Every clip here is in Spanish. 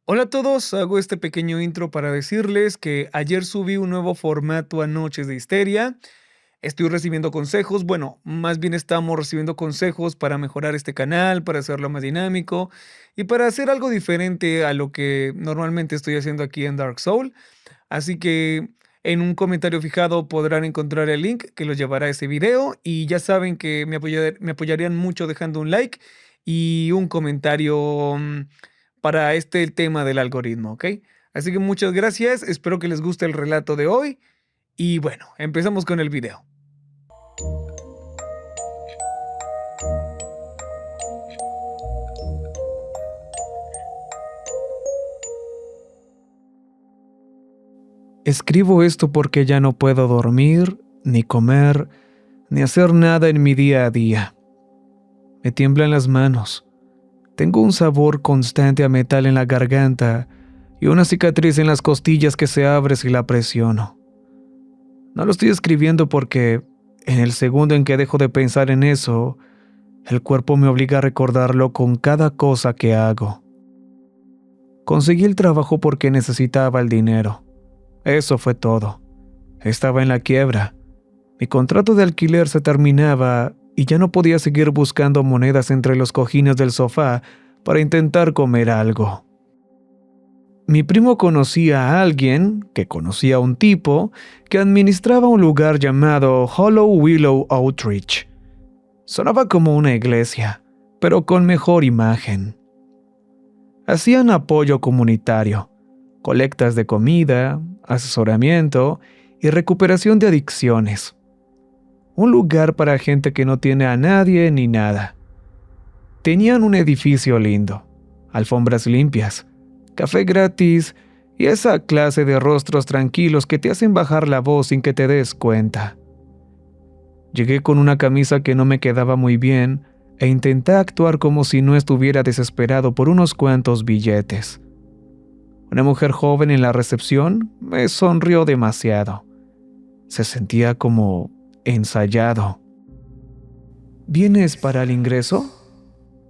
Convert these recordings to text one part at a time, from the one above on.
Hola a todos, hago este pequeño intro para decirles que ayer subí un nuevo formato a Noches de Histeria. Estoy recibiendo consejos, bueno, más bien estamos recibiendo consejos para mejorar este canal, para hacerlo más dinámico y para hacer algo diferente a lo que normalmente estoy haciendo aquí en Dark Soul. Así que en un comentario fijado podrán encontrar el link que los llevará a ese video y ya saben que me apoyarían mucho dejando un like y un comentario para este tema del algoritmo, ¿ok? Así que muchas gracias, espero que les guste el relato de hoy y bueno, empezamos con el video. Escribo esto porque ya no puedo dormir, ni comer, ni hacer nada en mi día a día. Me tiemblan las manos. Tengo un sabor constante a metal en la garganta y una cicatriz en las costillas que se abre si la presiono. No lo estoy escribiendo porque, en el segundo en que dejo de pensar en eso, el cuerpo me obliga a recordarlo con cada cosa que hago. Conseguí el trabajo porque necesitaba el dinero. Eso fue todo. Estaba en la quiebra. Mi contrato de alquiler se terminaba y ya no podía seguir buscando monedas entre los cojines del sofá para intentar comer algo. Mi primo conocía a alguien, que conocía a un tipo, que administraba un lugar llamado Hollow Willow Outreach. Sonaba como una iglesia, pero con mejor imagen. Hacían apoyo comunitario, colectas de comida, asesoramiento y recuperación de adicciones. Un lugar para gente que no tiene a nadie ni nada. Tenían un edificio lindo, alfombras limpias, café gratis y esa clase de rostros tranquilos que te hacen bajar la voz sin que te des cuenta. Llegué con una camisa que no me quedaba muy bien e intenté actuar como si no estuviera desesperado por unos cuantos billetes. Una mujer joven en la recepción me sonrió demasiado. Se sentía como ensayado. ¿Vienes para el ingreso?,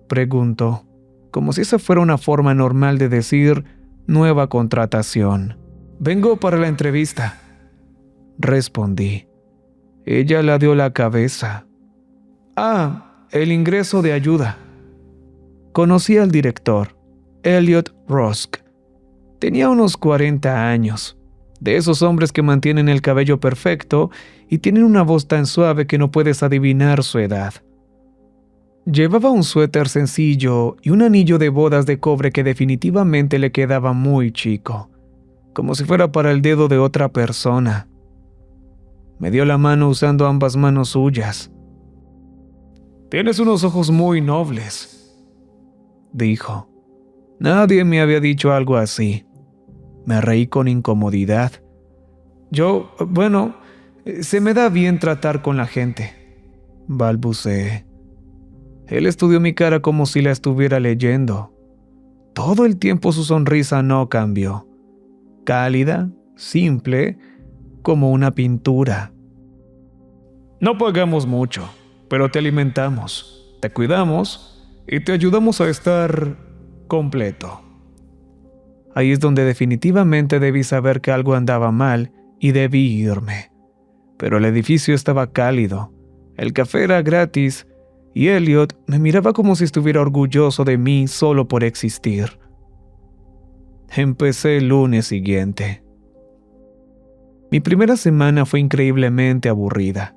preguntó, como si esa fuera una forma normal de decir nueva contratación. Vengo para la entrevista, respondí. Ella ladeó la cabeza. El ingreso de ayuda. Conocí al director, Elliot Rusk. Tenía unos 40 años, de esos hombres que mantienen el cabello perfecto y tienen una voz tan suave que no puedes adivinar su edad. Llevaba un suéter sencillo y un anillo de bodas de cobre que definitivamente le quedaba muy chico, como si fuera para el dedo de otra persona. Me dio la mano usando ambas manos suyas. «Tienes unos ojos muy nobles», dijo. Nadie me había dicho algo así. Me reí con incomodidad. Se me da bien tratar con la gente, balbuceé. Él estudió mi cara como si la estuviera leyendo. Todo el tiempo su sonrisa no cambió. Cálida, simple, como una pintura. No pagamos mucho, pero te alimentamos, te cuidamos y te ayudamos a estar completo. Ahí es donde definitivamente debí saber que algo andaba mal y debí irme. Pero el edificio estaba cálido, el café era gratis y Elliot me miraba como si estuviera orgulloso de mí solo por existir. Empecé el lunes siguiente. Mi primera semana fue increíblemente aburrida.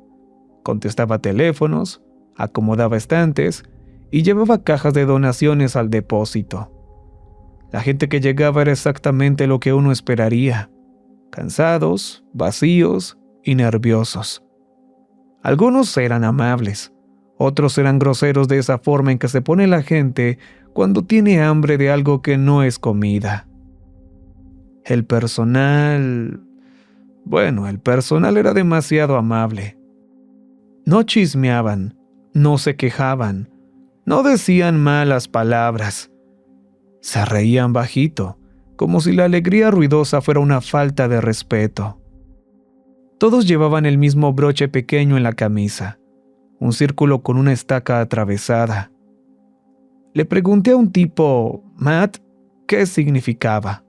Contestaba teléfonos, acomodaba estantes y llevaba cajas de donaciones al depósito. La gente que llegaba era exactamente lo que uno esperaría: cansados, vacíos y nerviosos. Algunos eran amables, otros eran groseros de esa forma en que se pone la gente cuando tiene hambre de algo que no es comida. El personal era demasiado amable. No chismeaban, no se quejaban, no decían malas palabras. Se reían bajito, como si la alegría ruidosa fuera una falta de respeto. Todos llevaban el mismo broche pequeño en la camisa, un círculo con una estaca atravesada. Le pregunté a un tipo, «Matt», qué significaba.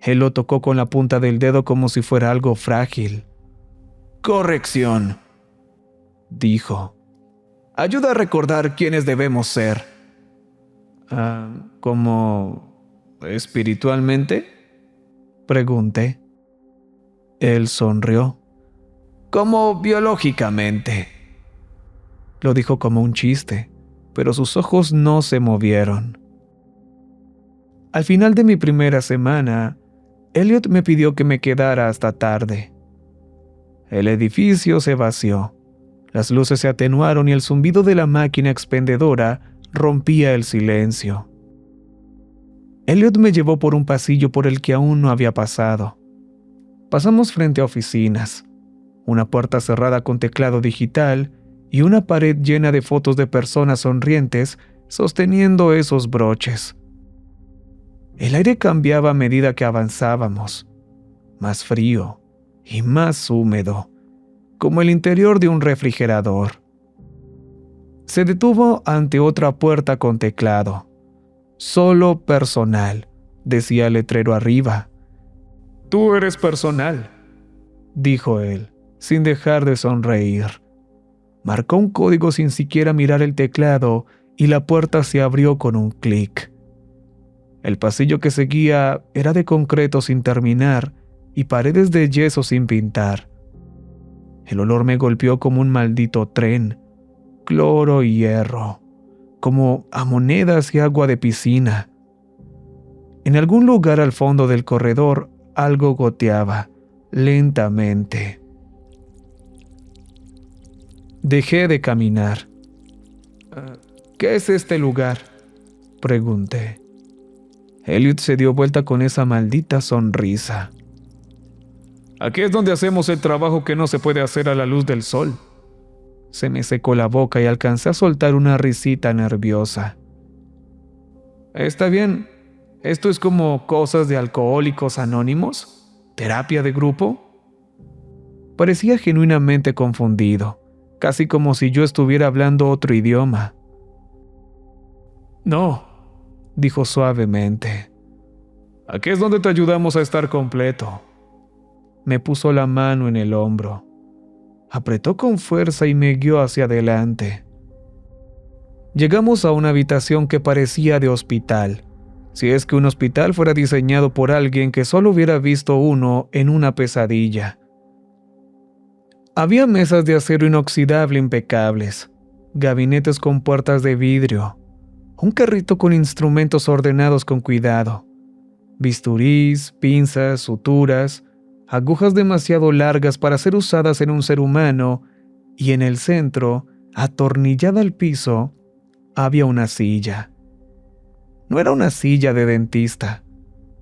Él lo tocó con la punta del dedo como si fuera algo frágil. «Corrección», dijo. «Ayuda a recordar quiénes debemos ser». ¿Cómo espiritualmente?, pregunté. Él sonrió. «Como biológicamente». Lo dijo como un chiste, pero sus ojos no se movieron. Al final de mi primera semana, Elliot me pidió que me quedara hasta tarde. El edificio se vació. Las luces se atenuaron y el zumbido de la máquina expendedora rompía el silencio. Elliot me llevó por un pasillo por el que aún no había pasado. Pasamos frente a oficinas, una puerta cerrada con teclado digital y una pared llena de fotos de personas sonrientes sosteniendo esos broches. El aire cambiaba a medida que avanzábamos, más frío y más húmedo, como el interior de un refrigerador. Se detuvo ante otra puerta con teclado. «Solo personal», decía el letrero arriba. «Tú eres personal», dijo él, sin dejar de sonreír. Marcó un código sin siquiera mirar el teclado y la puerta se abrió con un clic. El pasillo que seguía era de concreto sin terminar y paredes de yeso sin pintar. El olor me golpeó como un maldito tren, cloro y hierro, como a monedas y agua de piscina. En algún lugar al fondo del corredor algo goteaba, lentamente. Dejé de caminar. «¿Qué es este lugar?», pregunté. Elliot se dio vuelta con esa maldita sonrisa. «Aquí es donde hacemos el trabajo que no se puede hacer a la luz del sol». Se me secó la boca y alcancé a soltar una risita nerviosa. «Está bien, esto es como cosas de alcohólicos anónimos, terapia de grupo». Parecía genuinamente confundido, casi como si yo estuviera hablando otro idioma. «No», dijo suavemente. «Aquí es donde te ayudamos a estar completo». Me puso la mano en el hombro. Apretó con fuerza y me guió hacia adelante. Llegamos a una habitación que parecía de hospital, si es que un hospital fuera diseñado por alguien que solo hubiera visto uno en una pesadilla. Había mesas de acero inoxidable impecables, gabinetes con puertas de vidrio, un carrito con instrumentos ordenados con cuidado, bisturís, pinzas, suturas, agujas demasiado largas para ser usadas en un ser humano, y en el centro, atornillada al piso, había una silla. No era una silla de dentista,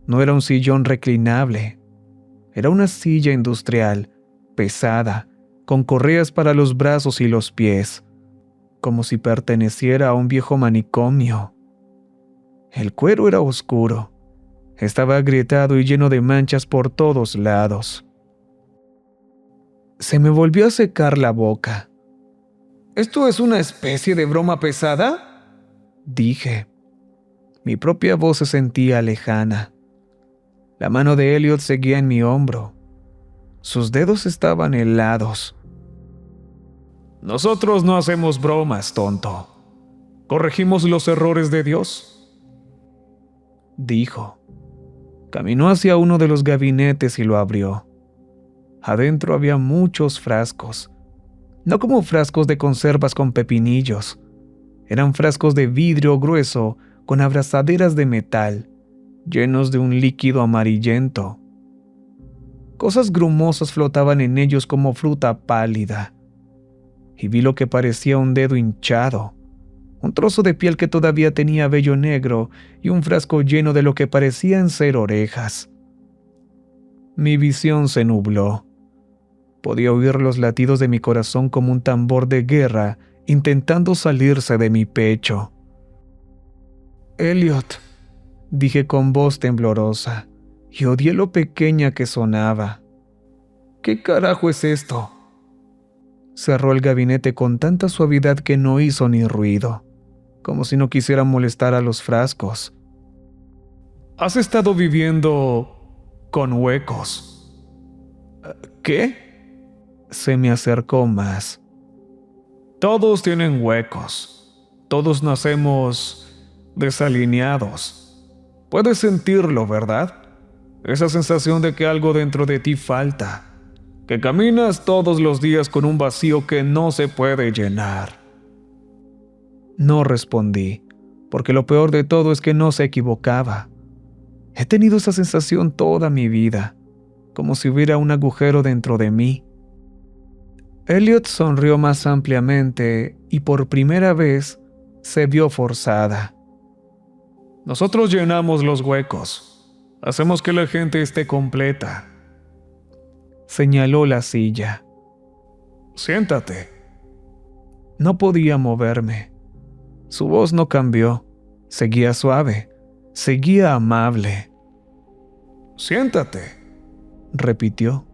no era un sillón reclinable, era una silla industrial, pesada, con correas para los brazos y los pies, como si perteneciera a un viejo manicomio. El cuero era oscuro. Estaba agrietado y lleno de manchas por todos lados. Se me volvió a secar la boca. «¿Esto es una especie de broma pesada?», dije. Mi propia voz se sentía lejana. La mano de Elliot seguía en mi hombro. Sus dedos estaban helados. «Nosotros no hacemos bromas, tonto. Corregimos los errores de Dios», dijo. Caminó hacia uno de los gabinetes y lo abrió. Adentro había muchos frascos, no como frascos de conservas con pepinillos. Eran frascos de vidrio grueso con abrazaderas de metal, llenos de un líquido amarillento. Cosas grumosas flotaban en ellos como fruta pálida. Y vi lo que parecía un dedo hinchado, un trozo de piel que todavía tenía vello negro y un frasco lleno de lo que parecían ser orejas. Mi visión se nubló. Podía oír los latidos de mi corazón como un tambor de guerra intentando salirse de mi pecho. «Elliot», dije con voz temblorosa, y odié lo pequeña que sonaba. «¿Qué carajo es esto?». Cerró el gabinete con tanta suavidad que no hizo ni ruido, como si no quisiera molestar a los frascos. Has estado viviendo con huecos. ¿Qué? Se me acercó más. Todos tienen huecos. Todos nacemos desalineados. Puedes sentirlo, ¿verdad? Esa sensación de que algo dentro de ti falta. Que caminas todos los días con un vacío que no se puede llenar. No respondí, porque lo peor de todo es que no se equivocaba. He tenido esa sensación toda mi vida, como si hubiera un agujero dentro de mí. Elliot sonrió más ampliamente y por primera vez se vio forzada. Nosotros llenamos los huecos. Hacemos que la gente esté completa. Señaló la silla. Siéntate. No podía moverme. Su voz no cambió. Seguía suave. Seguía amable. Siéntate, repitió,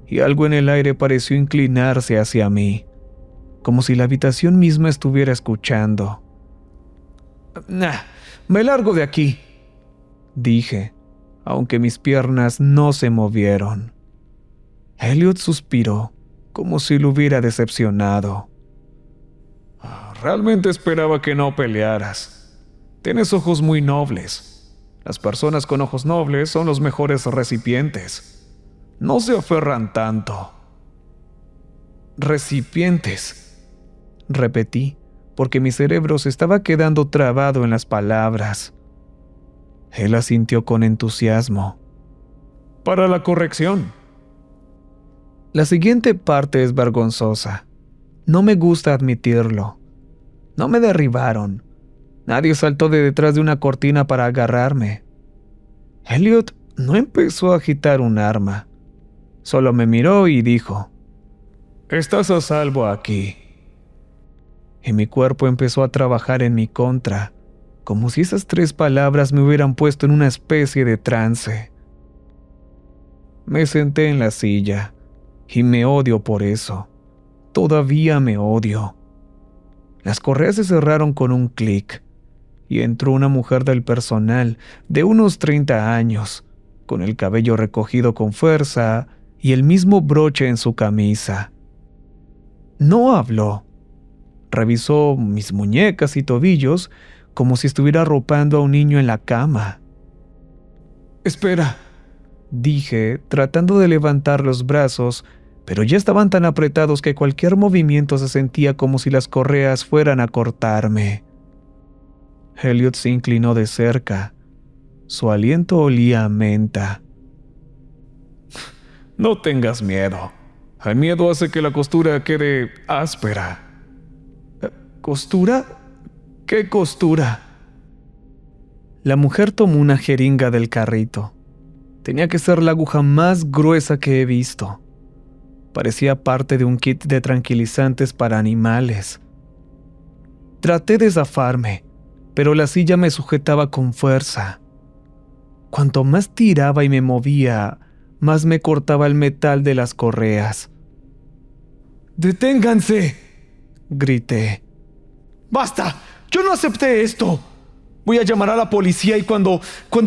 y algo en el aire pareció inclinarse hacia mí, como si la habitación misma estuviera escuchando. Me largo de aquí, dije, aunque mis piernas no se movieron. Elliot suspiró, como si lo hubiera decepcionado. Realmente esperaba que no pelearas. Tienes ojos muy nobles. Las personas con ojos nobles son los mejores recipientes. No se aferran tanto. Recipientes, repetí, porque mi cerebro se estaba quedando trabado en las palabras. Él asintió con entusiasmo. Para la corrección. La siguiente parte es vergonzosa. No me gusta admitirlo. No me derribaron. Nadie saltó de detrás de una cortina para agarrarme. Elliot no empezó a agitar un arma. Solo me miró y dijo: «Estás a salvo aquí». Y mi cuerpo empezó a trabajar en mi contra, como si esas 3 palabras me hubieran puesto en una especie de trance. Me senté en la silla, y me odio por eso. Todavía me odio. Las correas se cerraron con un clic, y entró una mujer del personal de unos 30 años, con el cabello recogido con fuerza y el mismo broche en su camisa. No habló. Revisó mis muñecas y tobillos como si estuviera arropando a un niño en la cama. «Espera», dije, tratando de levantar los brazos, pero ya estaban tan apretados que cualquier movimiento se sentía como si las correas fueran a cortarme. Elliot se inclinó de cerca. Su aliento olía a menta. «No tengas miedo. El miedo hace que la costura quede áspera». ¿Costura? ¿Qué costura? La mujer tomó una jeringa del carrito. Tenía que ser la aguja más gruesa que he visto. Parecía parte de un kit de tranquilizantes para animales. Traté de zafarme, pero la silla me sujetaba con fuerza. Cuanto más tiraba y me movía, más me cortaba el metal de las correas. «¡Deténganse!», grité. «¡Basta! ¡Yo no acepté esto! Voy a llamar a la policía y cuando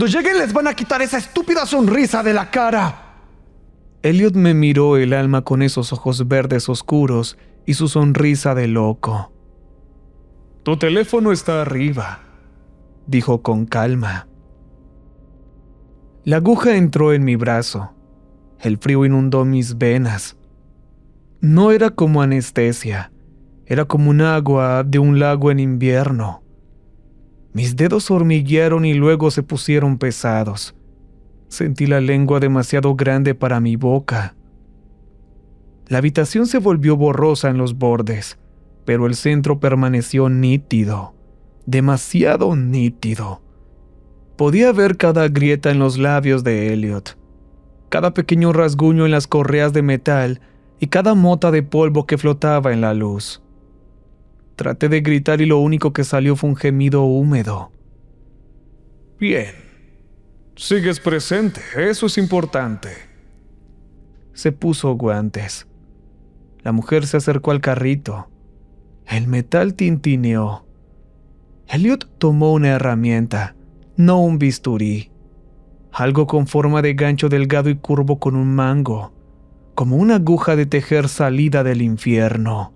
lleguen les van a quitar esa estúpida sonrisa de la cara». Elliot me miró el alma con esos ojos verdes oscuros y su sonrisa de loco. «Tu teléfono está arriba», dijo con calma. La aguja entró en mi brazo. El frío inundó mis venas. No era como anestesia. Era como un agua de un lago en invierno. Mis dedos hormiguearon y luego se pusieron pesados. Sentí la lengua demasiado grande para mi boca. La habitación se volvió borrosa en los bordes, pero el centro permaneció nítido, demasiado nítido. Podía ver cada grieta en los labios de Elliot, cada pequeño rasguño en las correas de metal y cada mota de polvo que flotaba en la luz. Traté de gritar y lo único que salió fue un gemido húmedo. «Bien. Sigues presente, eso es importante». Se puso guantes. La mujer se acercó al carrito. El metal tintineó. Elliot tomó una herramienta, no un bisturí, algo con forma de gancho delgado y curvo con un mango, como una aguja de tejer salida del infierno.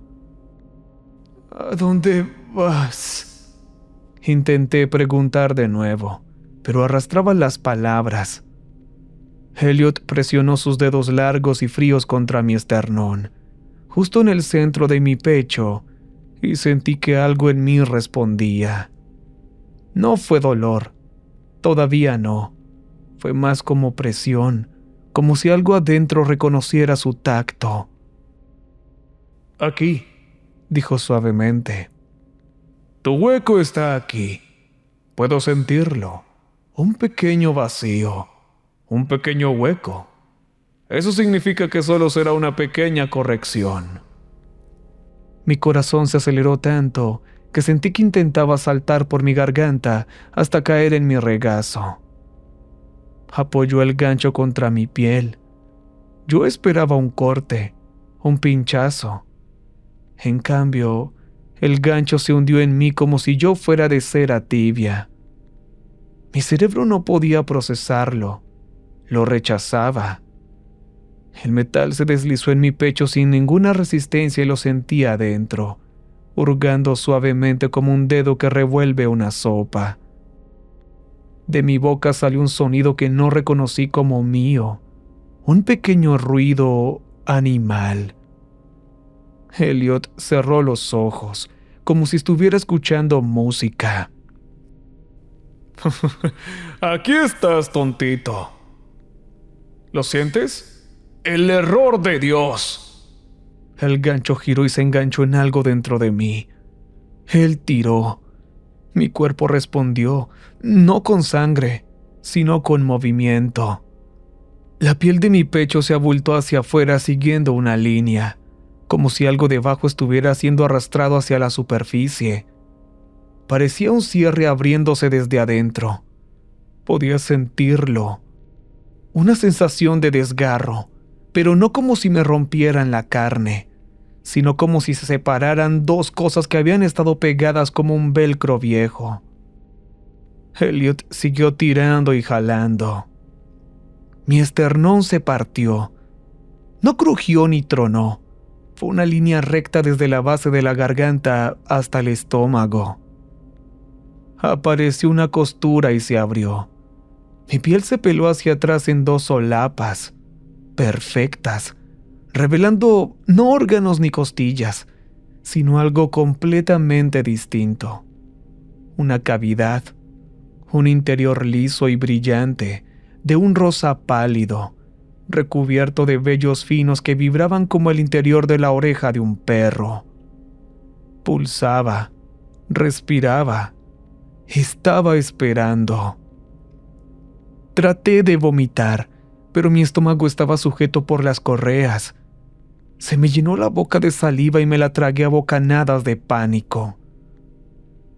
¿A dónde vas? Intenté preguntar de nuevo, pero arrastraba las palabras. Elliot presionó sus dedos largos y fríos contra mi esternón, justo en el centro de mi pecho, y sentí que algo en mí respondía. No fue dolor, todavía no. Fue más como presión, como si algo adentro reconociera su tacto. «Aquí», dijo suavemente. «Tu hueco está aquí. Puedo sentirlo. Un pequeño vacío. Un pequeño hueco. Eso significa que solo será una pequeña corrección». Mi corazón se aceleró tanto que sentí que intentaba saltar por mi garganta hasta caer en mi regazo. Apoyó el gancho contra mi piel. Yo esperaba un corte, un pinchazo. En cambio, el gancho se hundió en mí como si yo fuera de cera tibia. Mi cerebro no podía procesarlo. Lo rechazaba. El metal se deslizó en mi pecho sin ninguna resistencia y lo sentía adentro, hurgando suavemente como un dedo que revuelve una sopa. De mi boca salió un sonido que no reconocí como mío, un pequeño ruido animal. Elliot cerró los ojos, como si estuviera escuchando música. «Aquí estás, tontito. ¿Lo sientes? El error de Dios». El gancho giró y se enganchó en algo dentro de mí. Él tiró. Mi cuerpo respondió, no con sangre, sino con movimiento. La piel de mi pecho se abultó hacia afuera siguiendo una línea, como si algo debajo estuviera siendo arrastrado hacia la superficie. Parecía un cierre abriéndose desde adentro. Podía sentirlo. Una sensación de desgarro, pero no como si me rompieran la carne, sino como si se separaran dos cosas que habían estado pegadas como un velcro viejo. Elliot siguió tirando y jalando. Mi esternón se partió. No crujió ni tronó. Fue una línea recta desde la base de la garganta hasta el estómago. Apareció una costura y se abrió. Mi piel se peló hacia atrás en dos solapas, perfectas, revelando no órganos ni costillas, sino algo completamente distinto. Una cavidad, un interior liso y brillante, de un rosa pálido, recubierto de vellos finos que vibraban como el interior de la oreja de un perro. Pulsaba, respiraba, estaba esperando. Traté de vomitar, pero mi estómago estaba sujeto por las correas. Se me llenó la boca de saliva y me la tragué a bocanadas de pánico.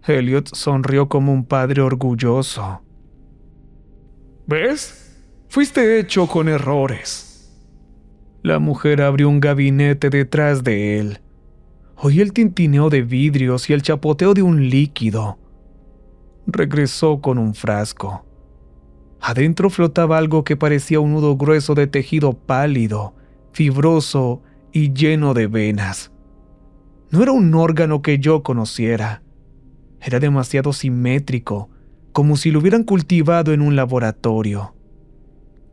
Elliot sonrió como un padre orgulloso. ¿Ves? Fuiste hecho con errores. La mujer abrió un gabinete detrás de él. Oí el tintineo de vidrios y el chapoteo de un líquido. Regresó con un frasco. Adentro flotaba algo que parecía un nudo grueso de tejido pálido, fibroso y lleno de venas. No era un órgano que yo conociera. Era demasiado simétrico, como si lo hubieran cultivado en un laboratorio.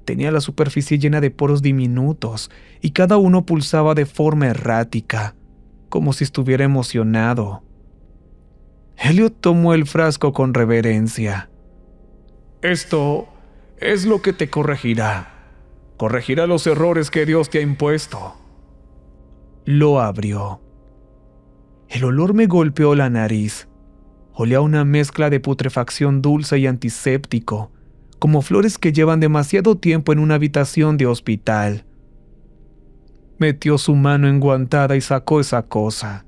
Tenía la superficie llena de poros diminutos y cada uno pulsaba de forma errática, como si estuviera emocionado. Elliot tomó el frasco con reverencia. «Esto es lo que te corregirá. Corregirá los errores que Dios te ha impuesto». Lo abrió. El olor me golpeó la nariz. Olía a una mezcla de putrefacción dulce y antiséptico, como flores que llevan demasiado tiempo en una habitación de hospital. Metió su mano enguantada y sacó esa cosa.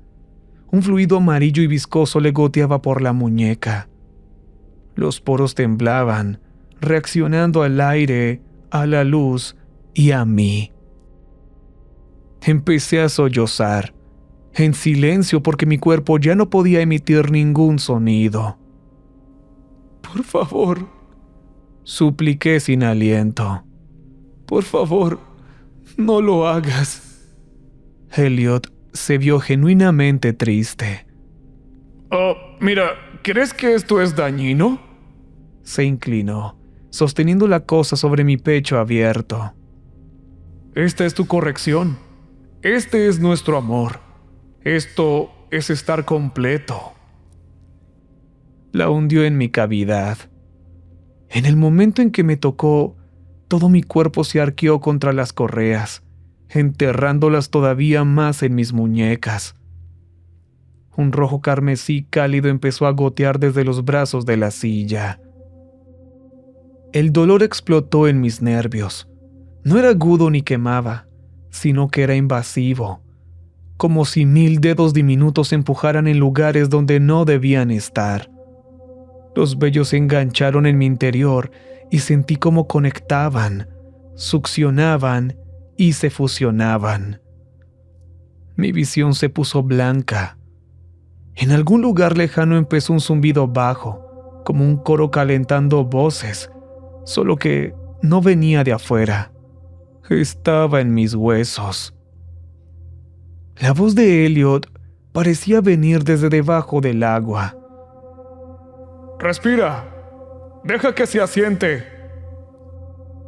Un fluido amarillo y viscoso le goteaba por la muñeca. Los poros temblaban, reaccionando al aire, a la luz y a mí. Empecé a sollozar, en silencio porque mi cuerpo ya no podía emitir ningún sonido. «Por favor», Supliqué sin aliento. Por favor, no lo hagas. Elliot se vio genuinamente triste. Mira, ¿crees que esto es dañino? Se inclinó, sosteniendo la cosa sobre mi pecho abierto. Esta es tu corrección. Este es nuestro amor. Esto es estar completo. La hundió en mi cavidad. En el momento en que me tocó, todo mi cuerpo se arqueó contra las correas, enterrándolas todavía más en mis muñecas. Un rojo carmesí cálido empezó a gotear desde los brazos de la silla. El dolor explotó en mis nervios. No era agudo ni quemaba, sino que era invasivo, como si 1000 dedos diminutos empujaran en lugares donde no debían estar. Los vellos se engancharon en mi interior y sentí cómo conectaban, succionaban y se fusionaban. Mi visión se puso blanca. En algún lugar lejano empezó un zumbido bajo, como un coro calentando voces, solo que no venía de afuera. Estaba en mis huesos. La voz de Elliot parecía venir desde debajo del agua. ¡Respira! ¡Deja que se asiente!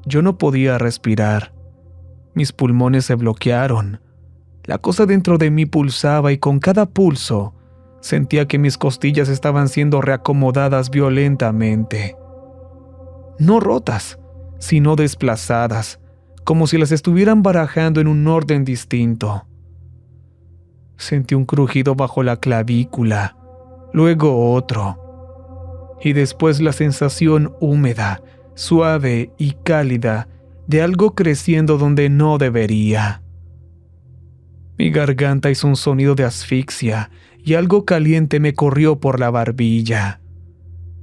Yo no podía respirar. Mis pulmones se bloquearon. La cosa dentro de mí pulsaba y con cada pulso sentía que mis costillas estaban siendo reacomodadas violentamente. No rotas, sino desplazadas, como si las estuvieran barajando en un orden distinto. Sentí un crujido bajo la clavícula, luego otro, y después la sensación húmeda, suave y cálida de algo creciendo donde no debería. Mi garganta hizo un sonido de asfixia y algo caliente me corrió por la barbilla.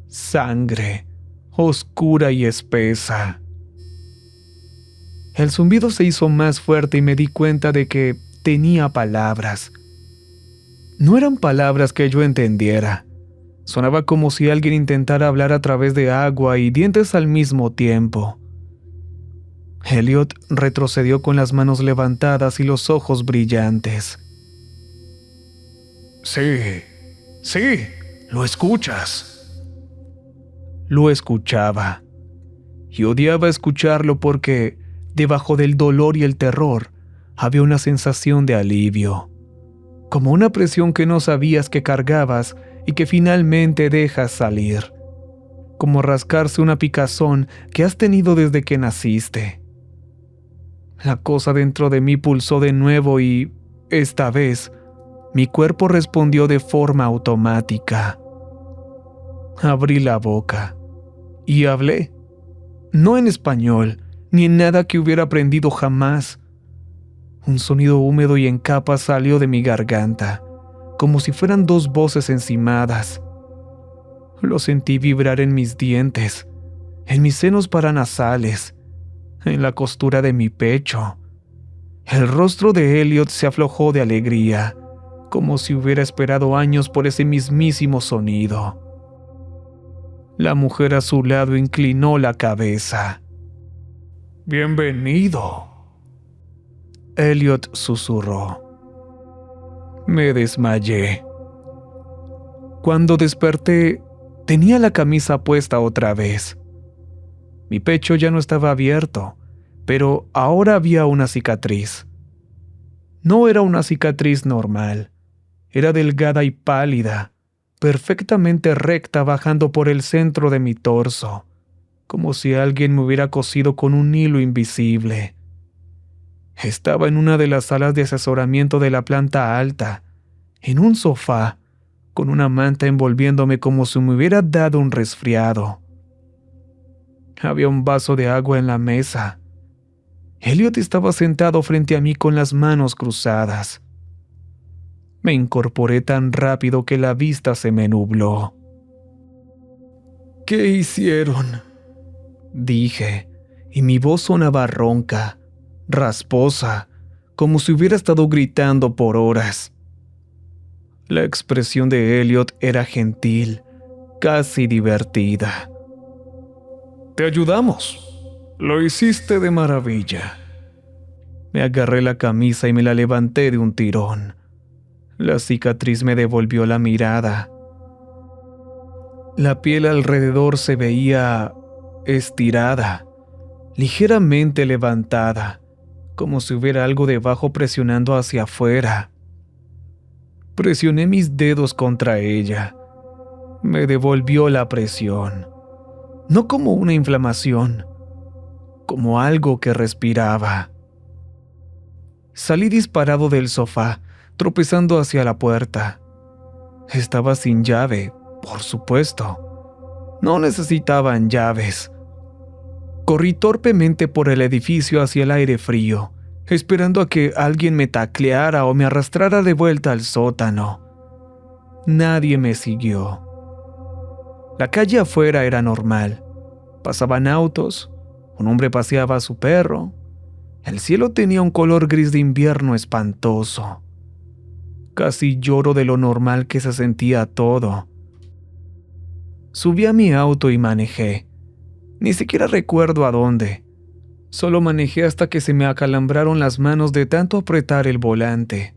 Sangre, oscura y espesa. El zumbido se hizo más fuerte y me di cuenta de que tenía palabras. No eran palabras que yo entendiera. Sonaba como si alguien intentara hablar a través de agua y dientes al mismo tiempo. Elliot retrocedió con las manos levantadas y los ojos brillantes. Sí, lo escuchas. Lo escuchaba. Y odiaba escucharlo porque, debajo del dolor y el terror, había una sensación de alivio. Como una presión que no sabías que cargabas y que finalmente dejas salir. Como rascarse una picazón que has tenido desde que naciste. La cosa dentro de mí pulsó de nuevo y, esta vez, mi cuerpo respondió de forma automática. Abrí la boca y hablé. No en español, ni en nada que hubiera aprendido jamás. Un sonido húmedo y en capas salió de mi garganta, como si fueran 2 voces encimadas. Lo sentí vibrar en mis dientes, en mis senos paranasales, en la costura de mi pecho. El rostro de Elliot se aflojó de alegría, como si hubiera esperado años por ese mismísimo sonido. La mujer a su lado inclinó la cabeza. «Bienvenido», Elliot susurró. Me desmayé. Cuando desperté, tenía la camisa puesta otra vez. Mi pecho ya no estaba abierto, pero ahora había una cicatriz. No era una cicatriz normal. Era delgada y pálida, perfectamente recta bajando por el centro de mi torso, como si alguien me hubiera cosido con un hilo invisible. Estaba en una de las salas de asesoramiento de la planta alta, en un sofá, con una manta envolviéndome como si me hubiera dado un resfriado. Había un vaso de agua en la mesa. Elliot estaba sentado frente a mí con las manos cruzadas. Me incorporé tan rápido que la vista se me nubló. «¿Qué hicieron?», dije, y mi voz sonaba ronca, rasposa, como si hubiera estado gritando por horas. La expresión de Elliot era gentil, casi divertida. Te ayudamos. Lo hiciste de maravilla. Me agarré la camisa y me la levanté de un tirón. La cicatriz me devolvió la mirada. La piel alrededor se veía estirada, ligeramente levantada, como si hubiera algo debajo presionando hacia afuera. Presioné mis dedos contra ella. Me devolvió la presión, no como una inflamación, como algo que respiraba. Salí disparado del sofá, tropezando hacia la puerta. Estaba sin llave, por supuesto. No necesitaban llaves. Corrí torpemente por el edificio hacia el aire frío, esperando a que alguien me tacleara o me arrastrara de vuelta al sótano. Nadie me siguió. La calle afuera era normal. Pasaban autos, un hombre paseaba a su perro. El cielo tenía un color gris de invierno espantoso. Casi lloro de lo normal que se sentía todo. Subí a mi auto y manejé. Ni siquiera recuerdo a dónde. Solo manejé hasta que se me acalambraron las manos de tanto apretar el volante.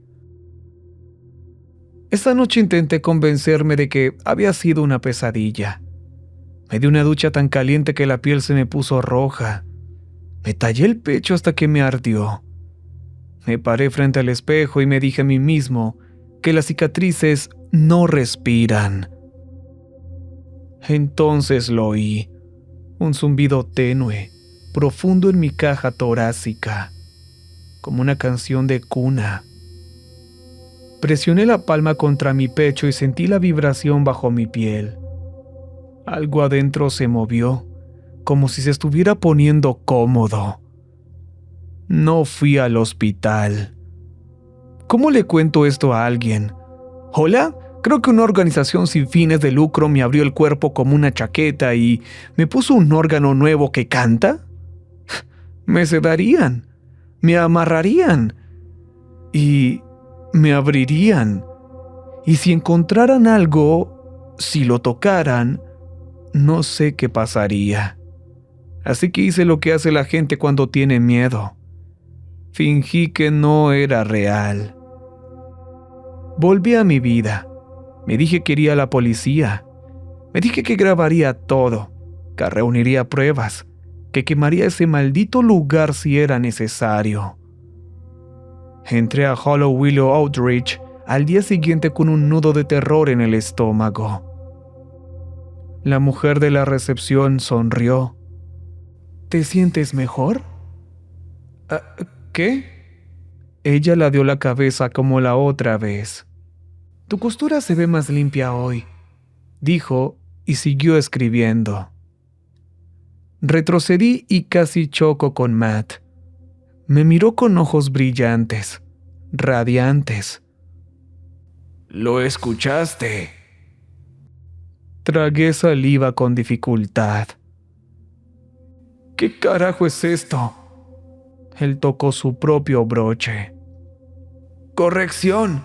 Esa noche intenté convencerme de que había sido una pesadilla. Me di una ducha tan caliente que la piel se me puso roja. Me tallé el pecho hasta que me ardió. Me paré frente al espejo y me dije a mí mismo que las cicatrices no respiran. Entonces lo oí, un zumbido tenue, profundo en mi caja torácica, como una canción de cuna. Presioné la palma contra mi pecho y sentí la vibración bajo mi piel. Algo adentro se movió, como si se estuviera poniendo cómodo. No fui al hospital. ¿Cómo le cuento esto a alguien? ¿Hola? Creo que una organización sin fines de lucro me abrió el cuerpo como una chaqueta y me puso un órgano nuevo que canta. Me sedarían, me amarrarían y me abrirían. Y si encontraran algo, si lo tocaran, no sé qué pasaría. Así que hice lo que hace la gente cuando tiene miedo. Fingí que no era real. Volví a mi vida. Me dije que iría a la policía. Me dije que grabaría todo, que reuniría pruebas, que quemaría ese maldito lugar si era necesario. Entré a Hollow Willow Outreach al día siguiente con un nudo de terror en el estómago. La mujer de la recepción sonrió. ¿Te sientes mejor? ¿Qué? Ella ladeó la cabeza como la otra vez. Tu costura se ve más limpia hoy, dijo y siguió escribiendo. Retrocedí y casi choco con Matt. Me miró con ojos brillantes, radiantes. ¿Lo escuchaste? Tragué saliva con dificultad. ¿Qué carajo es esto? Él tocó su propio broche. Corrección.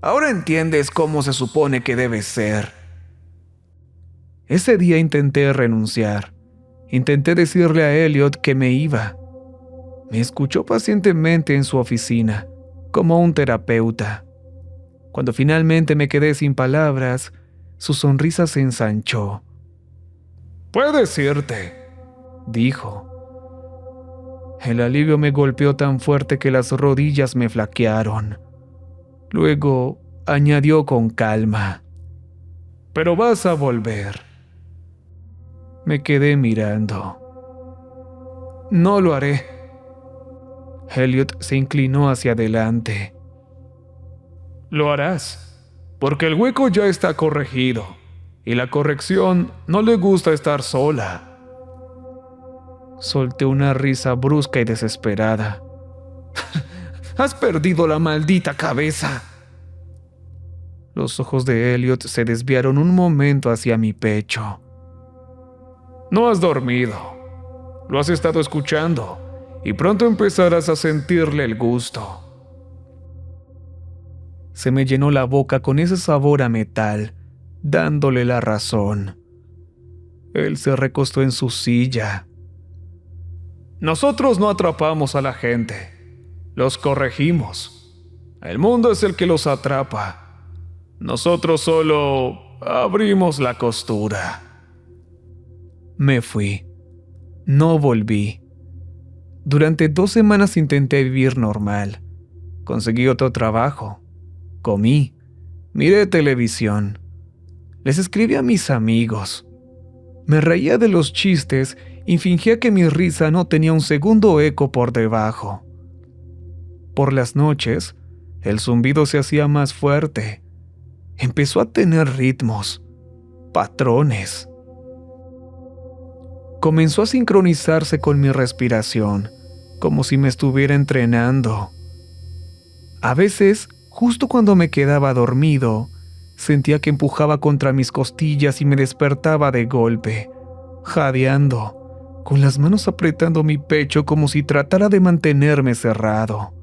Ahora entiendes cómo se supone que debe ser. Ese día intenté renunciar. Intenté decirle a Elliot que me iba. Me escuchó pacientemente en su oficina, como un terapeuta. Cuando finalmente me quedé sin palabras, su sonrisa se ensanchó. «Puedes irte», dijo. El alivio me golpeó tan fuerte que las rodillas me flaquearon. Luego añadió con calma. «Pero vas a volver». Me quedé mirando. «No lo haré». Elliot se inclinó hacia adelante. «Lo harás, porque el hueco ya está corregido, y la corrección no le gusta estar sola». Solté una risa brusca y desesperada. «¡Has perdido la maldita cabeza!» Los ojos de Elliot se desviaron un momento hacia mi pecho. «No has dormido. Lo has estado escuchando, y pronto empezarás a sentirle el gusto». Se me llenó la boca con ese sabor a metal, dándole la razón. Él se recostó en su silla. Nosotros no atrapamos a la gente, los corregimos. El mundo es el que los atrapa. Nosotros solo abrimos la costura. Me fui. No volví. Durante 2 semanas intenté vivir normal. Conseguí otro trabajo. Comí. Miré televisión. Les escribí a mis amigos. Me reía de los chistes y fingía que mi risa no tenía un segundo eco por debajo. Por las noches, el zumbido se hacía más fuerte. Empezó a tener ritmos, patrones. Comenzó a sincronizarse con mi respiración, como si me estuviera entrenando. A veces, justo cuando me quedaba dormido, sentía que empujaba contra mis costillas y me despertaba de golpe, jadeando, con las manos apretando mi pecho como si tratara de mantenerme cerrado.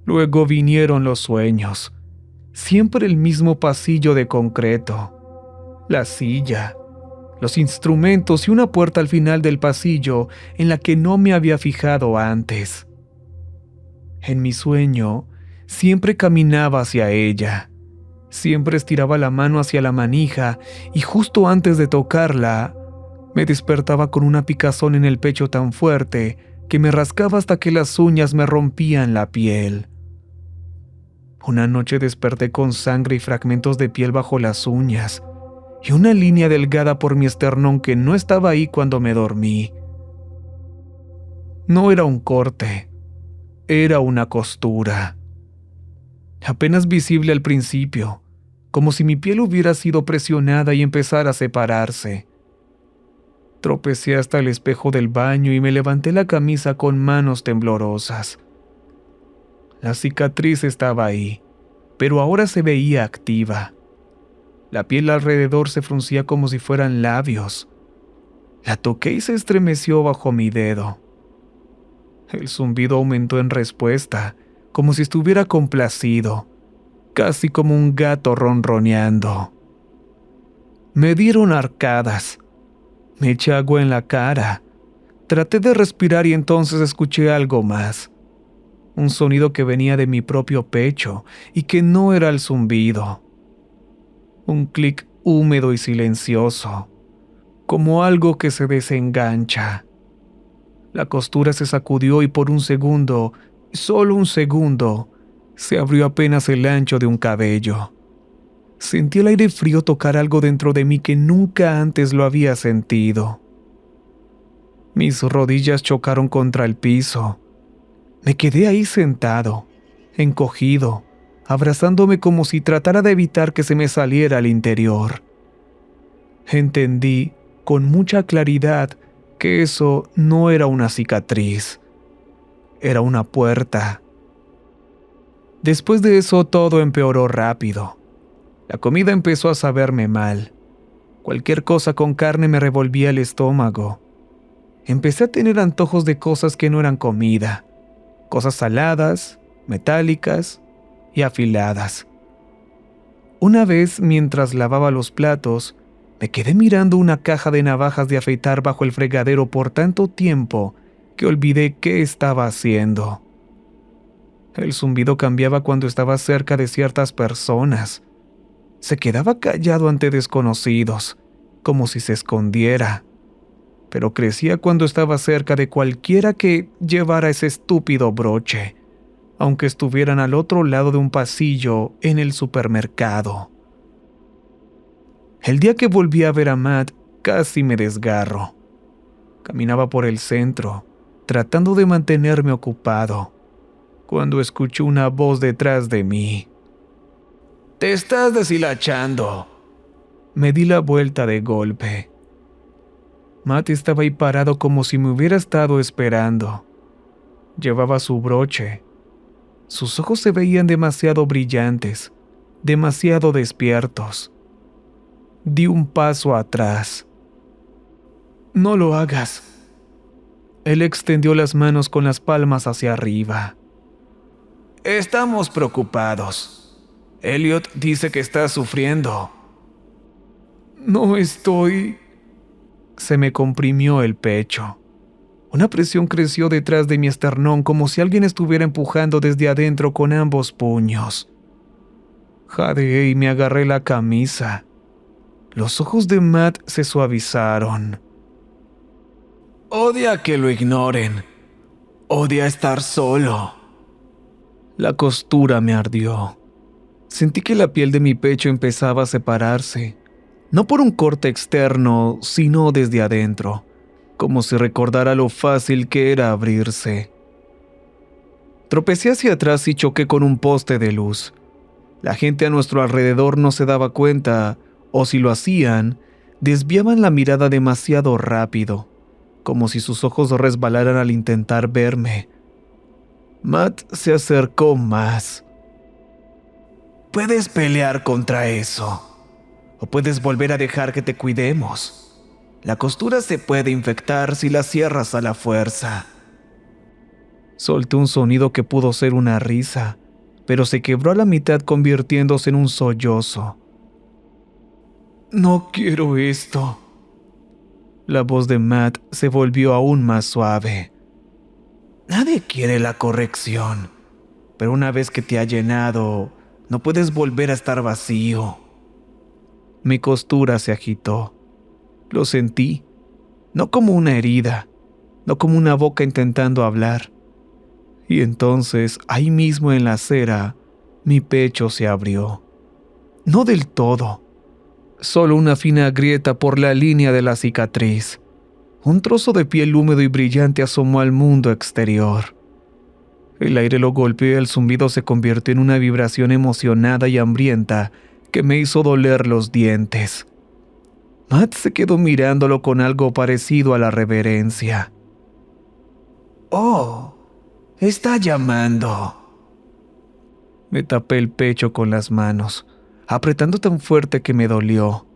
Luego vinieron los sueños, siempre el mismo pasillo de concreto, la silla, los instrumentos y una puerta al final del pasillo en la que no me había fijado antes. En mi sueño, siempre caminaba hacia ella. Siempre estiraba la mano hacia la manija y justo antes de tocarla, me despertaba con una picazón en el pecho tan fuerte que me rascaba hasta que las uñas me rompían la piel. Una noche desperté con sangre y fragmentos de piel bajo las uñas y una línea delgada por mi esternón que no estaba ahí cuando me dormí. No era un corte, era una costura. Apenas visible al principio, como si mi piel hubiera sido presionada y empezara a separarse. Tropecé hasta el espejo del baño y me levanté la camisa con manos temblorosas. La cicatriz estaba ahí, pero ahora se veía activa. La piel alrededor se fruncía como si fueran labios. La toqué y se estremeció bajo mi dedo. El zumbido aumentó en respuesta, como si estuviera complacido, casi como un gato ronroneando. Me dieron arcadas. Me eché agua en la cara. Traté de respirar y entonces escuché algo más. Un sonido que venía de mi propio pecho y que no era el zumbido. Un clic húmedo y silencioso, como algo que se desengancha. La costura se sacudió y por un segundo, solo un segundo, se abrió apenas el ancho de un cabello. Sentí el aire frío tocar algo dentro de mí que nunca antes lo había sentido. Mis rodillas chocaron contra el piso. Me quedé ahí sentado, encogido, abrazándome como si tratara de evitar que se me saliera al interior. Entendí con mucha claridad que eso no era una cicatriz, era una puerta. Después de eso todo empeoró rápido. La comida empezó a saberme mal. Cualquier cosa con carne me revolvía el estómago. Empecé a tener antojos de cosas que no eran comida, cosas saladas, metálicas y afiladas. Una vez, mientras lavaba los platos, me quedé mirando una caja de navajas de afeitar bajo el fregadero por tanto tiempo que olvidé qué estaba haciendo. El zumbido cambiaba cuando estaba cerca de ciertas personas. Se quedaba callado ante desconocidos, como si se escondiera, pero crecía cuando estaba cerca de cualquiera que llevara ese estúpido broche, aunque estuvieran al otro lado de un pasillo en el supermercado. El día que volví a ver a Matt, casi me desgarro. Caminaba por el centro, tratando de mantenerme ocupado, cuando escuché una voz detrás de mí. «¡Te estás deshilachando!». Me di la vuelta de golpe. Matt estaba ahí parado como si me hubiera estado esperando. Llevaba su broche. Sus ojos se veían demasiado brillantes, demasiado despiertos. Di un paso atrás. «No lo hagas». Él extendió las manos con las palmas hacia arriba. «Estamos preocupados. Elliot dice que estás sufriendo». No estoy... Se me comprimió el pecho. Una presión creció detrás de mi esternón como si alguien estuviera empujando desde adentro con ambos puños. Jadeé y me agarré la camisa. Los ojos de Matt se suavizaron. Odia que lo ignoren. Odia estar solo. La costura me ardió. Sentí que la piel de mi pecho empezaba a separarse, no por un corte externo, sino desde adentro, como si recordara lo fácil que era abrirse. Tropecé hacia atrás y choqué con un poste de luz. La gente a nuestro alrededor no se daba cuenta, o si lo hacían, desviaban la mirada demasiado rápido, como si sus ojos resbalaran al intentar verme. Matt se acercó más. Puedes pelear contra eso, o puedes volver a dejar que te cuidemos. La costura se puede infectar si la cierras a la fuerza. Solté un sonido que pudo ser una risa, pero se quebró a la mitad convirtiéndose en un sollozo. No quiero esto. La voz de Matt se volvió aún más suave. Nadie quiere la corrección, pero una vez que te ha llenado, no puedes volver a estar vacío. Mi costura se agitó. Lo sentí, no como una herida, no como una boca intentando hablar. Y entonces, ahí mismo en la acera, mi pecho se abrió. No del todo, solo una fina grieta por la línea de la cicatriz. Un trozo de piel húmedo y brillante asomó al mundo exterior. El aire lo golpeó y el zumbido se convirtió en una vibración emocionada y hambrienta que me hizo doler los dientes. Matt se quedó mirándolo con algo parecido a la reverencia. «Oh, está llamando». Me tapé el pecho con las manos, apretando tan fuerte que me dolió.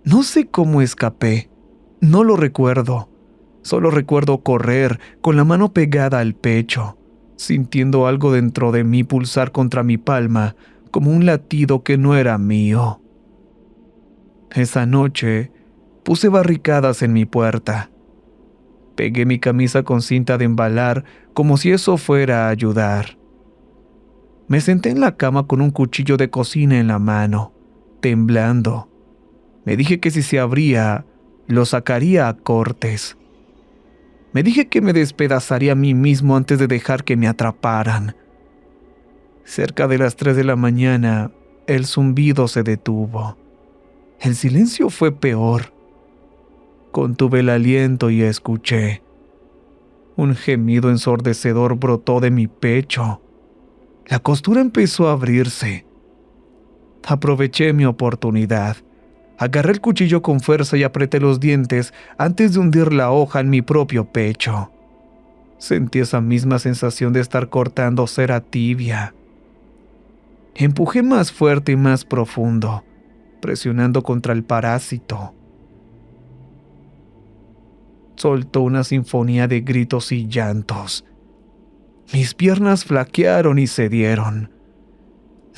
No sé cómo escapé, no lo recuerdo. Solo recuerdo correr con la mano pegada al pecho, sintiendo algo dentro de mí pulsar contra mi palma como un latido que no era mío. Esa noche puse barricadas en mi puerta. Pegué mi camisa con cinta de embalar como si eso fuera a ayudar. Me senté en la cama con un cuchillo de cocina en la mano, temblando. Me dije que si se abría, lo sacaría a cortes. Me dije que me despedazaría a mí mismo antes de dejar que me atraparan. Cerca de las 3 de la mañana, el zumbido se detuvo. El silencio fue peor. Contuve el aliento y escuché. Un gemido ensordecedor brotó de mi pecho. La costura empezó a abrirse. Aproveché mi oportunidad. Agarré el cuchillo con fuerza y apreté los dientes antes de hundir la hoja en mi propio pecho. Sentí esa misma sensación de estar cortando cera tibia. Empujé más fuerte y más profundo, presionando contra el parásito. Soltó una sinfonía de gritos y llantos. Mis piernas flaquearon y cedieron.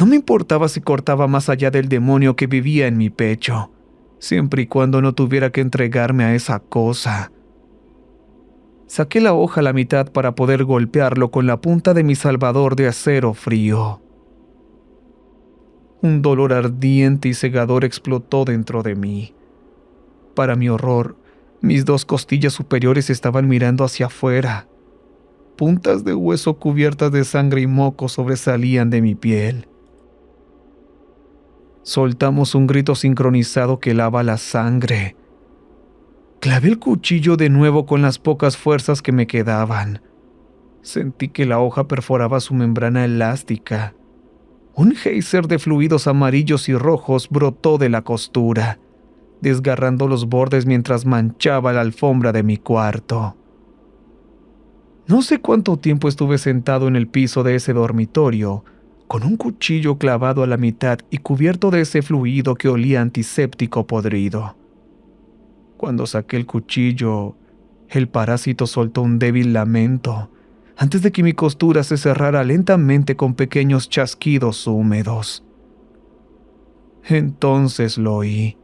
No me importaba si cortaba más allá del demonio que vivía en mi pecho, siempre y cuando no tuviera que entregarme a esa cosa. Saqué la hoja a la mitad para poder golpearlo con la punta de mi salvador de acero frío. Un dolor ardiente y cegador explotó dentro de mí. Para mi horror, mis 2 costillas superiores estaban mirando hacia afuera. Puntas de hueso cubiertas de sangre y moco sobresalían de mi piel. Soltamos un grito sincronizado que helaba la sangre. Clavé el cuchillo de nuevo con las pocas fuerzas que me quedaban. Sentí que la hoja perforaba su membrana elástica. Un geyser de fluidos amarillos y rojos brotó de la costura, desgarrando los bordes mientras manchaba la alfombra de mi cuarto. No sé cuánto tiempo estuve sentado en el piso de ese dormitorio, con un cuchillo clavado a la mitad y cubierto de ese fluido que olía antiséptico podrido. Cuando saqué el cuchillo, el parásito soltó un débil lamento, antes de que mi costura se cerrara lentamente con pequeños chasquidos húmedos. Entonces lo oí.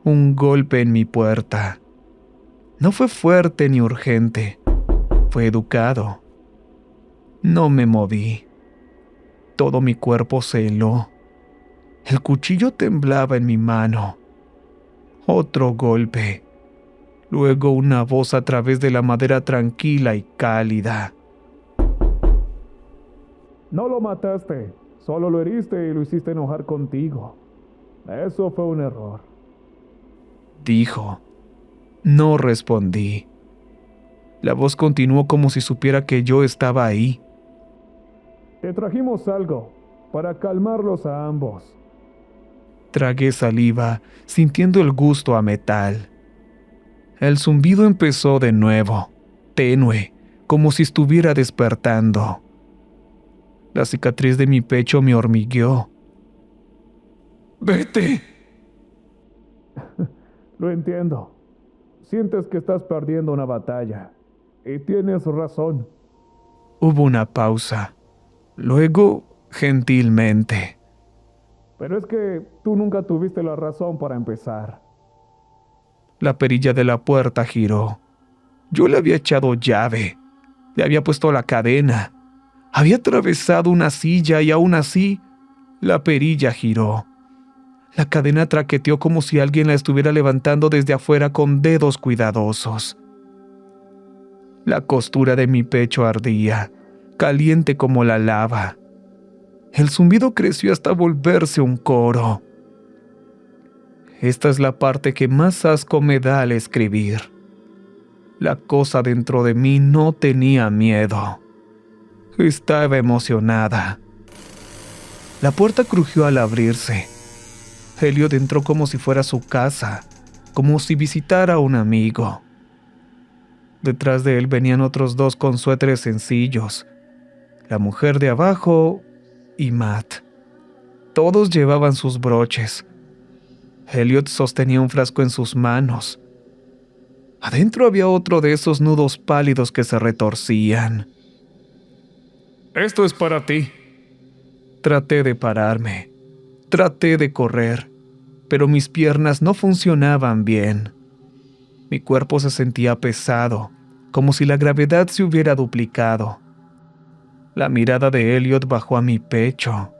Un golpe en mi puerta. No fue fuerte ni urgente. Fue educado. No me moví. Todo mi cuerpo se heló. El cuchillo temblaba en mi mano. Otro golpe. Luego una voz a través de la madera tranquila y cálida. No lo mataste, solo lo heriste y lo hiciste enojar contigo. Eso fue un error. Dijo. No respondí. La voz continuó como si supiera que yo estaba ahí. Te trajimos algo para calmarlos a ambos. Tragué saliva, sintiendo el gusto a metal. El zumbido empezó de nuevo, tenue, como si estuviera despertando. La cicatriz de mi pecho me hormigueó. ¡Vete! Lo entiendo. Sientes que estás perdiendo una batalla. Y tienes razón. Hubo una pausa. Luego, gentilmente. Pero es que tú nunca tuviste la razón para empezar. La perilla de la puerta giró. Yo le había echado llave. Le había puesto la cadena. Había atravesado una silla y aún así, la perilla giró. La cadena traqueteó como si alguien la estuviera levantando desde afuera con dedos cuidadosos. La costura de mi pecho ardía, caliente como la lava. El zumbido creció hasta volverse un coro. Esta es la parte que más asco me da al escribir. La cosa dentro de mí no tenía miedo. Estaba emocionada. La puerta crujió al abrirse. Elliot entró como si fuera su casa, como si visitara a un amigo. Detrás de él venían otros dos con suéteres sencillos, la mujer de abajo y Matt. Todos llevaban sus broches. Elliot sostenía un frasco en sus manos. Adentro había otro de esos nudos pálidos que se retorcían. Esto es para ti. Traté de pararme. Traté de correr, pero mis piernas no funcionaban bien. Mi cuerpo se sentía pesado, como si la gravedad se hubiera duplicado. La mirada de Elliot bajó a mi pecho.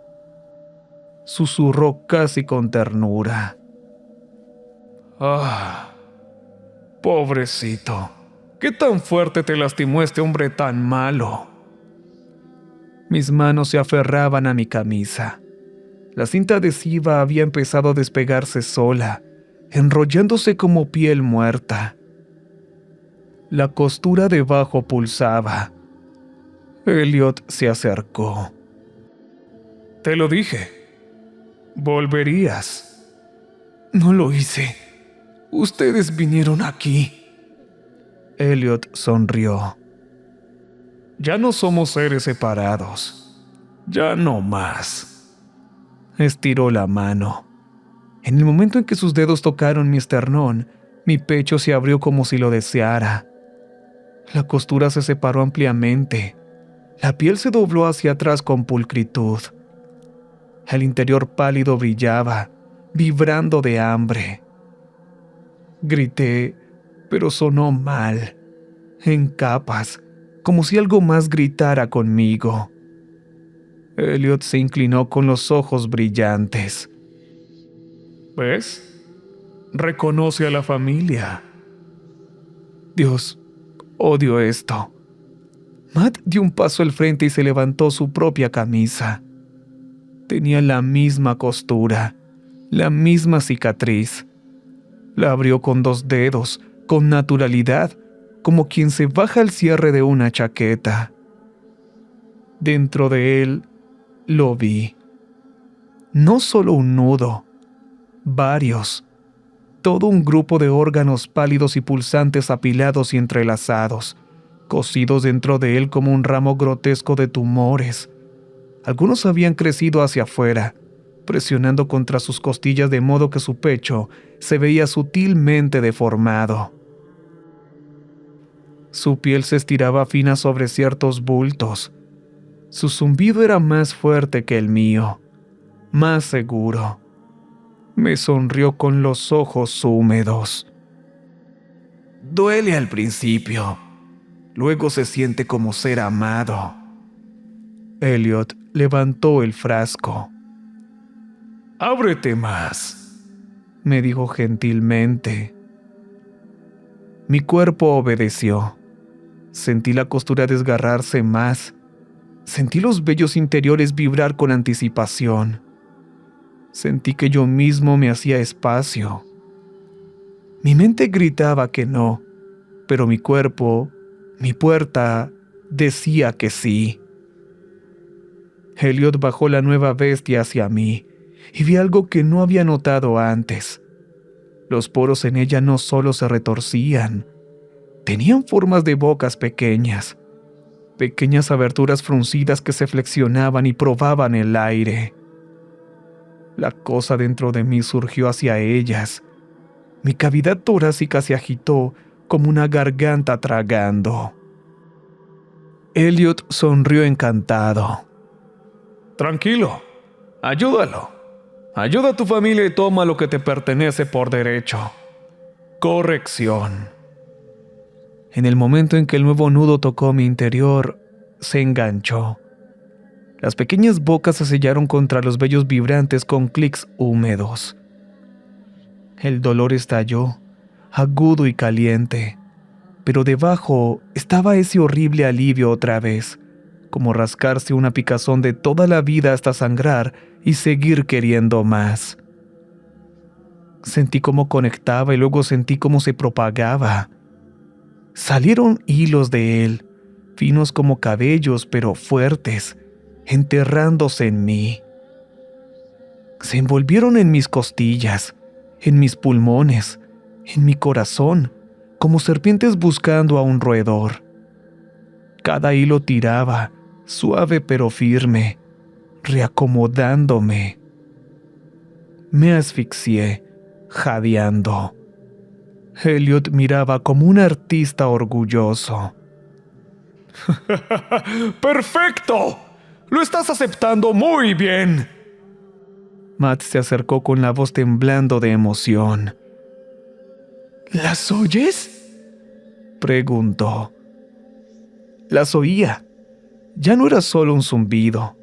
Susurró casi con ternura. Ah, pobrecito. ¿Qué tan fuerte te lastimó este hombre tan malo? Mis manos se aferraban a mi camisa. La cinta adhesiva había empezado a despegarse sola, enrollándose como piel muerta. La costura debajo pulsaba. Elliot se acercó. Te lo dije. Volverías. No lo hice. Ustedes vinieron aquí. Elliot sonrió. Ya no somos seres separados. Ya no más. Estiró la mano. En el momento en que sus dedos tocaron mi esternón, mi pecho se abrió como si lo deseara. La costura se separó ampliamente. La piel se dobló hacia atrás con pulcritud. El interior pálido brillaba, vibrando de hambre. Grité, pero sonó mal, en capas, como si algo más gritara conmigo. Elliot se inclinó con los ojos brillantes. ¿Ves? Reconoce a la familia. Dios, odio esto. Matt dio un paso al frente y se levantó su propia camisa. Tenía la misma costura, la misma cicatriz. La abrió con 2 dedos, con naturalidad, como quien se baja el cierre de una chaqueta. Dentro de él, lo vi. No solo un nudo, varios. Todo un grupo de órganos pálidos y pulsantes apilados y entrelazados, cosidos dentro de él como un ramo grotesco de tumores. Algunos habían crecido hacia afuera, presionando contra sus costillas de modo que su pecho se veía sutilmente deformado. Su piel se estiraba fina sobre ciertos bultos. Su zumbido era más fuerte que el mío, más seguro. Me sonrió con los ojos húmedos. Duele al principio, luego se siente como ser amado. Elliot levantó el frasco. Ábrete más, me dijo gentilmente. Mi cuerpo obedeció. Sentí la costura desgarrarse más. Sentí los vellos interiores vibrar con anticipación. Sentí que yo mismo me hacía espacio. Mi mente gritaba que no, pero mi cuerpo, mi puerta, decía que sí. Elliot bajó la nueva bestia hacia mí y vi algo que no había notado antes. Los poros en ella no solo se retorcían, tenían formas de bocas pequeñas, pequeñas aberturas fruncidas que se flexionaban y probaban el aire. La cosa dentro de mí surgió hacia ellas. Mi cavidad torácica se agitó como una garganta tragando. Elliot sonrió encantado. Tranquilo, ayúdalo. Ayuda a tu familia y toma lo que te pertenece por derecho. Corrección. En el momento en que el nuevo nudo tocó mi interior, se enganchó. Las pequeñas bocas se sellaron contra los vellos vibrantes con clics húmedos. El dolor estalló, agudo y caliente, pero debajo estaba ese horrible alivio otra vez, como rascarse una picazón de toda la vida hasta sangrar y seguir queriendo más. Sentí cómo conectaba y luego sentí cómo se propagaba. Salieron hilos de él, finos como cabellos pero fuertes, enterrándose en mí. Se envolvieron en mis costillas, en mis pulmones, en mi corazón, como serpientes buscando a un roedor. Cada hilo tiraba, suave pero firme, reacomodándome. Me asfixié, jadeando. Elliot miraba como un artista orgulloso. ¡Perfecto! ¡Lo estás aceptando muy bien! Matt se acercó con la voz temblando de emoción. ¿Las oyes?, preguntó. Las oía. Ya no era solo un zumbido.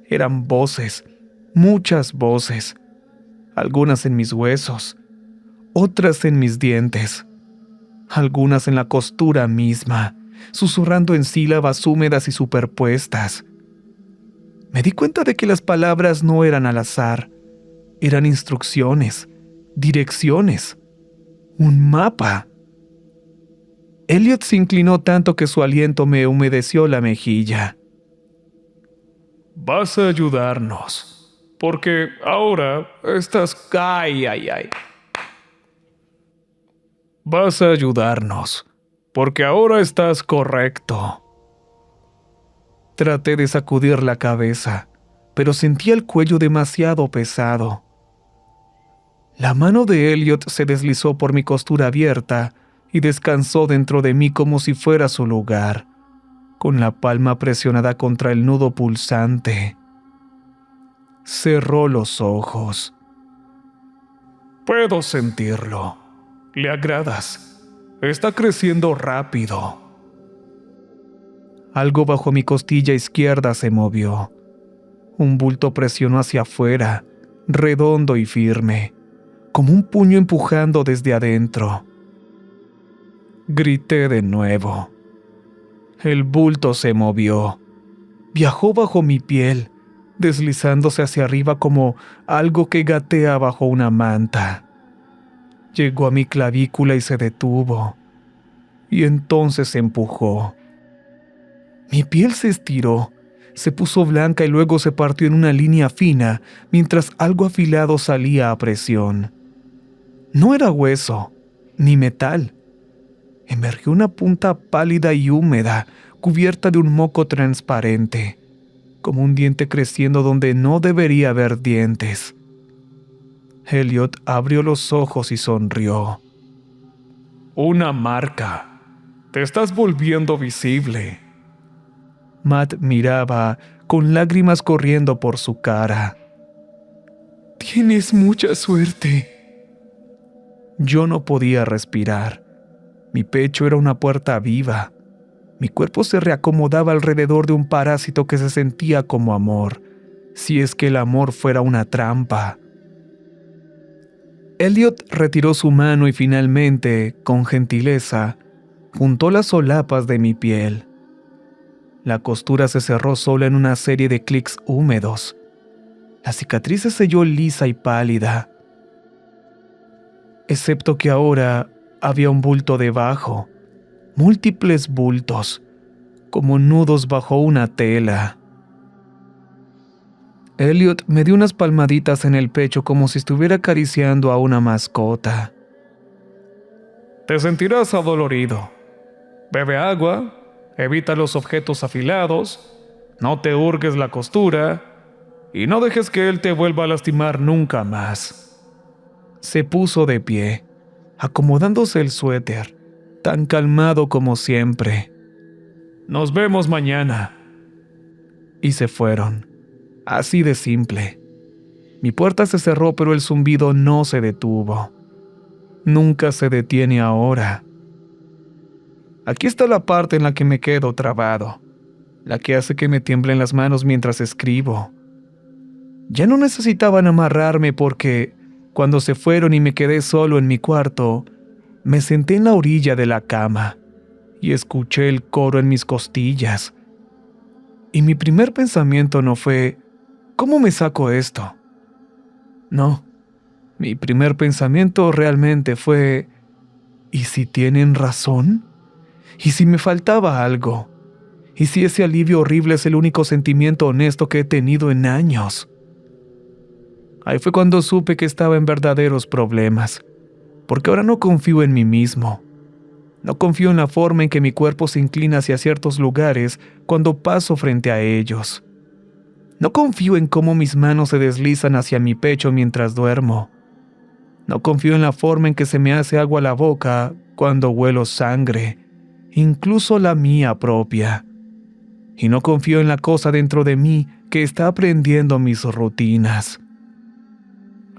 Eran voces, muchas voces. Algunas en mis huesos, otras en mis dientes. Algunas en la costura misma, susurrando en sílabas húmedas y superpuestas. Me di cuenta de que las palabras no eran al azar. Eran instrucciones, direcciones, un mapa. Elliot se inclinó tanto que su aliento me humedeció la mejilla. Vas a ayudarnos, porque ahora estás... ¡Ay! Vas a ayudarnos, porque ahora estás correcto. Traté de sacudir la cabeza, pero sentía el cuello demasiado pesado. La mano de Elliot se deslizó por mi costura abierta y descansó dentro de mí como si fuera su lugar, con la palma presionada contra el nudo pulsante. Cerró los ojos. Puedo sentirlo. Le agradas. Está creciendo rápido. Algo bajo mi costilla izquierda se movió. Un bulto presionó hacia afuera, redondo y firme, como un puño empujando desde adentro. Grité de nuevo. El bulto se movió. Viajó bajo mi piel, deslizándose hacia arriba como algo que gatea bajo una manta. Llegó a mi clavícula y se detuvo. Y entonces se empujó. Mi piel se estiró, se puso blanca y luego se partió en una línea fina mientras algo afilado salía a presión. No era hueso, ni metal. Emergió una punta pálida y húmeda, cubierta de un moco transparente, como un diente creciendo donde no debería haber dientes. Elliot abrió los ojos y sonrió. Una marca. Te estás volviendo visible. Matt miraba, con lágrimas corriendo por su cara. Tienes mucha suerte. Yo no podía respirar. Mi pecho era una puerta viva. Mi cuerpo se reacomodaba alrededor de un parásito que se sentía como amor, si es que el amor fuera una trampa. Elliot retiró su mano y finalmente, con gentileza, juntó las solapas de mi piel. La costura se cerró sola en una serie de clics húmedos. La cicatriz se selló lisa y pálida. Excepto que ahora había un bulto debajo, múltiples bultos, como nudos bajo una tela. Elliot me dio unas palmaditas en el pecho como si estuviera acariciando a una mascota. Te sentirás adolorido. Bebe agua, evita los objetos afilados, no te hurgues la costura y no dejes que él te vuelva a lastimar nunca más. Se puso de pie, acomodándose el suéter, tan calmado como siempre. Nos vemos mañana. Y se fueron. Así de simple. Mi puerta se cerró, pero el zumbido no se detuvo. Nunca se detiene ahora. Aquí está la parte en la que me quedo trabado, la que hace que me tiemblen las manos mientras escribo. Ya no necesitaban amarrarme porque, cuando se fueron y me quedé solo en mi cuarto, me senté en la orilla de la cama y escuché el coro en mis costillas. Y mi primer pensamiento no fue, ¿cómo me saco esto? No, mi primer pensamiento realmente fue, ¿y si tienen razón? ¿Y si me faltaba algo? ¿Y si ese alivio horrible es el único sentimiento honesto que he tenido en años? Ahí fue cuando supe que estaba en verdaderos problemas, porque ahora no confío en mí mismo. No confío en la forma en que mi cuerpo se inclina hacia ciertos lugares cuando paso frente a ellos. No confío en cómo mis manos se deslizan hacia mi pecho mientras duermo. No confío en la forma en que se me hace agua a la boca cuando huelo sangre, incluso la mía propia. Y no confío en la cosa dentro de mí que está aprendiendo mis rutinas.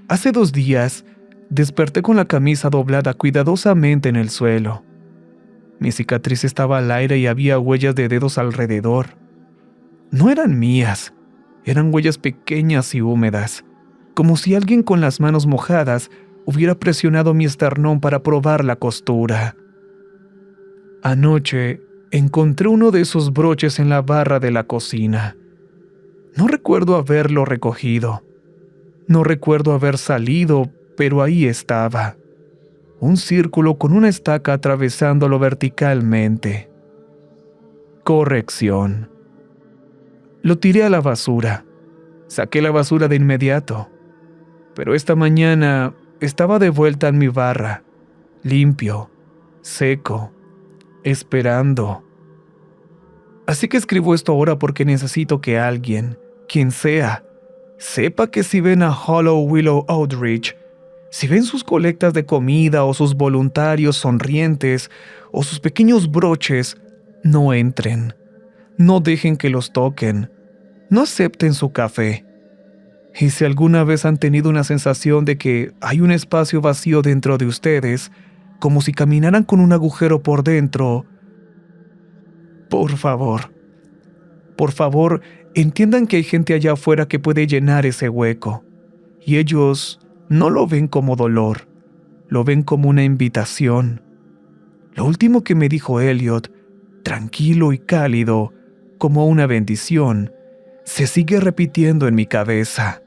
Hace 2 días, desperté con la camisa doblada cuidadosamente en el suelo. Mi cicatriz estaba al aire y había huellas de dedos alrededor. No eran mías, eran huellas pequeñas y húmedas, como si alguien con las manos mojadas hubiera presionado mi esternón para probar la costura. Anoche encontré uno de esos broches en la barra de la cocina. No recuerdo haberlo recogido. No recuerdo haber salido, pero ahí estaba. Un círculo con una estaca atravesándolo verticalmente. Corrección. Lo tiré a la basura. Saqué la basura de inmediato. Pero esta mañana estaba de vuelta en mi barra, limpio, seco, esperando. Así que escribo esto ahora porque necesito que alguien, quien sea, sepa que si ven a Hollow Willow Outreach, si ven sus colectas de comida o sus voluntarios sonrientes o sus pequeños broches, no entren, no dejen que los toquen, no acepten su café. Y si alguna vez han tenido una sensación de que hay un espacio vacío dentro de ustedes, como si caminaran con un agujero por dentro, por favor, entiendan que hay gente allá afuera que puede llenar ese hueco. Y ellos no lo ven como dolor, lo ven como una invitación. Lo último que me dijo Elliot, tranquilo y cálido, como una bendición, se sigue repitiendo en mi cabeza.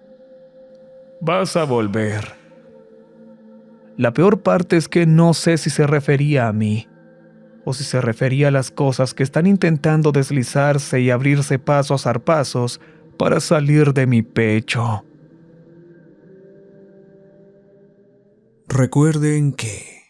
Vas a volver. La peor parte es que no sé si se refería a mí, o si se refería a las cosas que están intentando deslizarse y abrirse paso a zarpazos para salir de mi pecho. Recuerden que